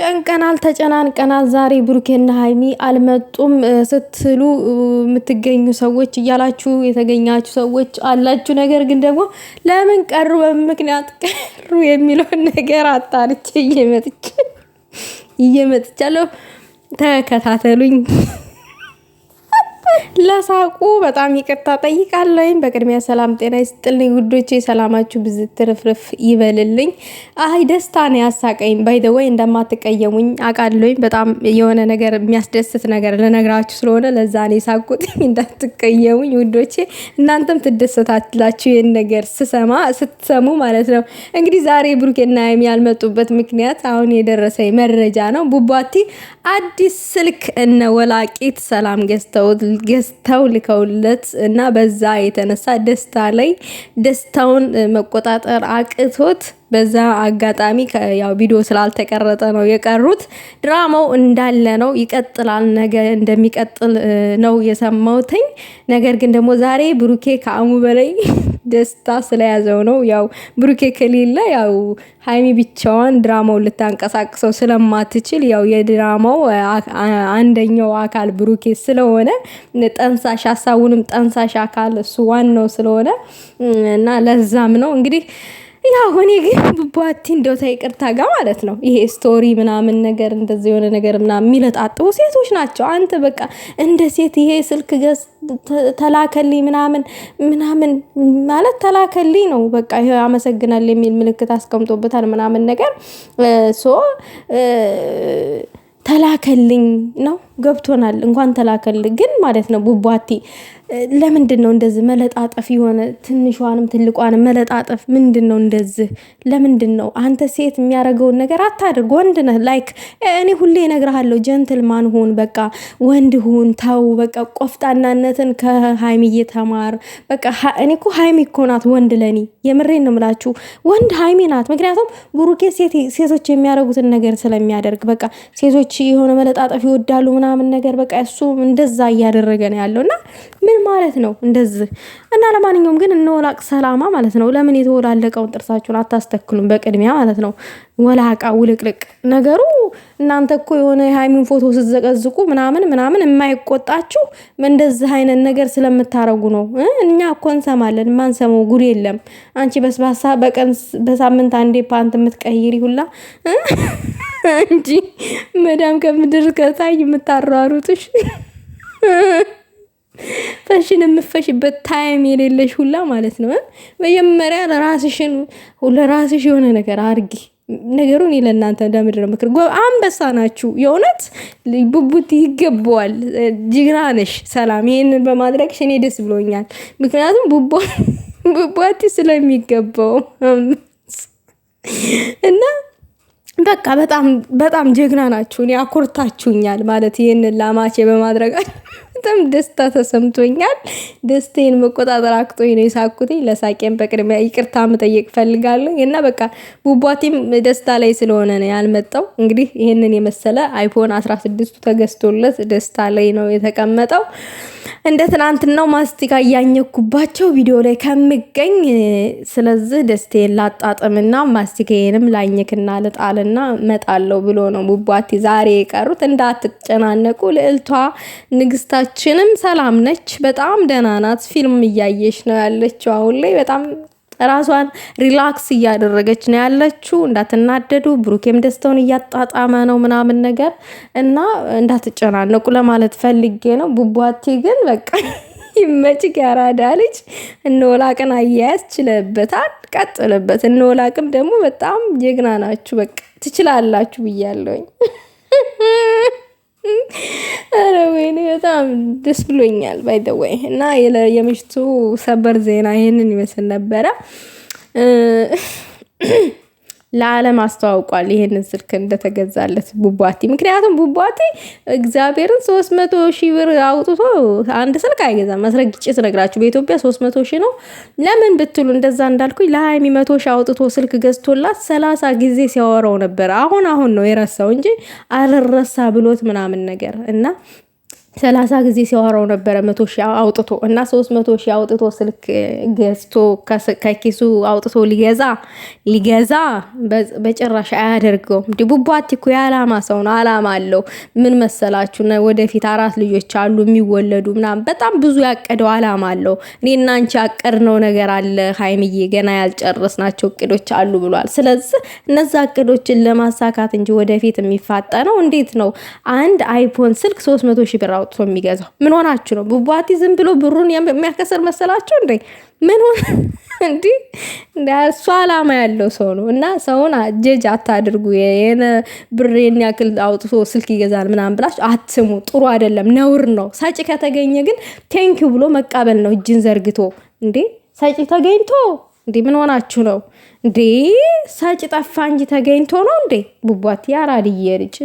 ተጨንቀናል ተጨናንቀናል። ዛሬ ብሩኬና ሀይሚ አልመጡም ስትሉ የምትገኙ ሰዎች እያላችሁ የተገኛችሁ ሰዎች አላችሁ። ነገር ግን ደግሞ ለምን ቀሩ በምክንያት ቀሩ የሚለውን ነገር አጣርቼ እየመጥቻለሁ። ተከታተሉኝ። ለሳቁ በጣም ይቅርታ ጠይቃለሁ። በቅድሚያ ሰላም ጤና ይስጥልኝ ውዶቼ፣ ሰላማችሁ ብዝት ትርፍርፍ ይበልልኝ። አይ ደስታ ነው ያሳቀኝ። ባይ ዘ ወይ እንደማትቀየሙኝ አውቃለሁኝ። በጣም የሆነ ነገር የሚያስደስት ነገር ልነግራችሁ ስለሆነ ለዛ ነው የሳቁት። እንዳትቀየሙኝ ውዶቼ፣ እናንተም ትደሰታላችሁ ይሄን ነገር ስትሰሙ ማለት ነው። እንግዲህ ዛሬ ብሩኬና ሀይሚ ያልመጡበት ምክንያት አሁን የደረሰኝ መረጃ ነው። ቡባቲ አዲስ ስልክ እነ ወላቂት ሰላም ገዝተው ልከውለት እና በዛ የተነሳ ደስታውን መቆጣጠር አቅቶት በዛ አጋጣሚ ያው ቪዲዮ ስላልተቀረጠ ነው የቀሩት። ድራማው እንዳለ ነው ይቀጥላል። ነገ እንደሚቀጥል ነው የሰማሁትኝ። ነገር ግን ደግሞ ዛሬ ብሩኬ ከአሙ በላይ ደስታ ስለያዘው ነው። ያው ብሩኬ ከሌለ ያው ሀይሚ ብቻዋን ድራማው ልታንቀሳቅሰው ስለማትችል ያው የድራማው አንደኛው አካል ብሩኬ ስለሆነ ጠንሳሽ ሀሳቡንም ጠንሳሽ አካል እሱ ዋናው ስለሆነ እና ለዛም ነው እንግዲህ ያው እኔ ግን ቡባቲ እንደው ይቅርታ ጋር ማለት ነው ይሄ ስቶሪ ምናምን ነገር እንደዚህ የሆነ ነገር ምናምን የሚለጣጥፉ ሴቶች ናቸው። አንተ በቃ እንደ ሴት ይሄ ስልክ ተላከልኝ ምናምን ማለት ተላከልኝ ነው በቃ ይሄ አመሰግናለሁ የሚል ምልክት አስቀምጦበታል ምናምን ነገር ተላከልኝ ነው ገብቶናል። እንኳን ተላከልኝ ግን ማለት ነው ቡባቲ ለምንድን ነው እንደዚህ መለጣጠፍ የሆነ ትንሿንም ትልቋንም መለጣጠፍ ምንድን ነው እንደዚህ? ለምንድን ነው አንተ ሴት የሚያደርገውን ነገር አታድርግ። ወንድ ነህ። ላይክ እኔ ሁሌ እነግርሃለሁ ጀንትልማን ሁን፣ በቃ ወንድ ሁን። ተው በቃ ቆፍጣናነትን ከሀይሚዬ ተማር። በቃ እኔ እኮ ሀይሚ እኮ ናት ወንድ ለኔ። የምሬን ነው የምላችሁ ወንድ ሀይሚ ናት። ምክንያቱም ብሩኬ ሴቶች የሚያደርጉትን ነገር ስለሚያደርግ በቃ ሴቶች የሆነ መለጣጠፍ ይወዳሉ ምናምን ነገር በቃ እሱ እንደዛ እያደረገ ነው ያለውና ምን ማለት ነው እንደዚህ? እና ለማንኛውም ግን እንወላቅ ሰላማ ማለት ነው። ለምን የተወላለቀውን ጥርሳችሁን አታስተክሉም? በቅድሚያ ማለት ነው ወላቃ ውልቅልቅ ነገሩ። እናንተ እኮ የሆነ የሃይሚን ፎቶ ስትዘቀዝቁ ምናምን የማይቆጣችሁ እንደዚህ አይነት ነገር ስለምታረጉ ነው። እኛ እኮ እንሰማለን፣ ማንሰማው ጉድ የለም። አንቺ በስባሳ በሳምንት አንዴ ፓንት የምትቀይሪ ሁላ እንጂ መዳም ከምድር ከታይ የምታሯሩጥሽ ፈሽን የምፈሽበት ታይም የሌለሽ ሁላ ማለት ነው። መጀመሪያ ለራስሽ የሆነ ነገር አርጊ። ነገሩን ለእናንተ ለምድር ምክር አንበሳ ናችሁ። የእውነት ቡቡቲ ይገባዋል። ጅግና ነሽ ሰላም። ይሄንን በማድረግሽ እኔ ደስ ብሎኛል። ምክንያቱም ቡቡቲ ስለሚገባው እና በቃ በጣም ጀግና ናችሁ። እኔ አኮርታችሁኛል ማለት ይሄንን ላማቼ በማድረጋችሁ በጣም ደስታ ተሰምቶኛል። ደስታዬን መቆጣጠር አቅቶኝ ነው የሳኩትኝ። ለሳቄም በቅድሚያ ይቅርታ መጠየቅ ፈልጋለሁ። እና በቃ ቡባቲም ደስታ ላይ ስለሆነ ነው ያልመጣው። እንግዲህ ይሄንን የመሰለ አይፎን 16 ተገዝቶለት ደስታ ላይ ነው የተቀመጠው። እንደ ትናንትናው ማስቲካ እያኘኩባቸው ቪዲዮ ላይ ከምገኝ ስለዚህ ደስታዬን ላጣጥምና ማስቲካዬንም ላኝክና ልጣልና መጣለው ብሎ ነው ቡባቲ ዛሬ የቀሩት። እንዳትጨናነቁ። ልዕልቷ ንግስታችንም ሰላም ነች፣ በጣም ደህና ናት። ፊልም እያየች ነው ያለችው አሁን ላይ በጣም ራሷን ሪላክስ እያደረገች ነው ያለችው። እንዳትናደዱ። ብሩኬም ደስታውን እያጣጣመ ነው ምናምን ነገር እና እንዳትጨናነቁ ለማለት ፈልጌ ነው። ቡባቲ ግን በቃ ይመችክ ያራዳ ልጅ። እንወላቅን አያያዝ ችለበታል፣ ቀጥልበት። እንወላቅም ደግሞ በጣም ጀግና ናችሁ። በቃ ትችላላችሁ ብያለሁኝ። አረ ወይኔ በጣም ደስ ብሎኛል። ባይ ዘ ወይ እና የምሽቱ ሰበር ዜና ይሄንን ይመስል ነበረ። ለዓለም አስተዋውቋል ይሄንን ስልክ እንደተገዛለት ቡባቲ። ምክንያቱም ቡባቲ እግዚአብሔርን 300,000 ብር አውጥቶ አንድ ስልክ አይገዛም። መስረግጬ ስነግራችሁ በኢትዮጵያ 300,000 ነው። ለምን ብትሉ እንደዛ እንዳልኩኝ ለሀይሚ 100,000 አውጥቶ ስልክ ገዝቶላት 30 ጊዜ ሲያወራው ነበር። አሁን ነው የረሳው እንጂ አልረሳ ብሎት ምናምን ነገር እና 30 ጊዜ ሲያወራው ነበረ 100,000 አውጥቶ እና 300,000 አውጥቶ ስልክ ገዝቶ ከኪሱ አውጥቶ ሊገዛ በጭራሽ አያደርገውም። እንዲ ቡባቲ እኮ የዓላማ ሰው ነው። ዓላማ አለው። ምን መሰላችሁ? ወደፊት 4 ልጆች አሉ የሚወለዱ ምናምን በጣም ብዙ ያቀደው ዓላማ አለው። እኔና አንቺ ያቀድነው ነገር አለ ሀይምዬ፣ ገና ያልጨረስናቸው እቅዶች አሉ ብሏል። ስለዚህ እነዛ እቅዶችን ለማሳካት እንጂ ወደፊት የሚፋጠነው እንዴት ነው? አንድ አይፎን ስልክ 300,000 ብር አውጥቶ የሚገዛው ምን ሆናችሁ ነው? ቡባቲ ዝም ብሎ ብሩን የሚያከሰር መሰላችሁ እንዴ? ምን ሆነ እንዴ? እሱ ዓላማ ያለው ሰው ነው። እና ሰውን ጀጅ አታድርጉ። ብሬን ያክል አውጥቶ ስልክ ይገዛል ምናምን ብላችሁ አትስሙ። ጥሩ አይደለም፣ ነውር ነው። ሰጪ ከተገኘ ግን ቴንኪው ብሎ መቃበል ነው፣ እጅን ዘርግቶ። እንዴ ሰጪ ተገኝቶ እንዴ ምን ሆናችሁ ነው እንዴ? ሰጪ ጠፋ እንጂ ተገኝቶ ነው እንዴ? ቡባቲ ያራድዬ ልጅ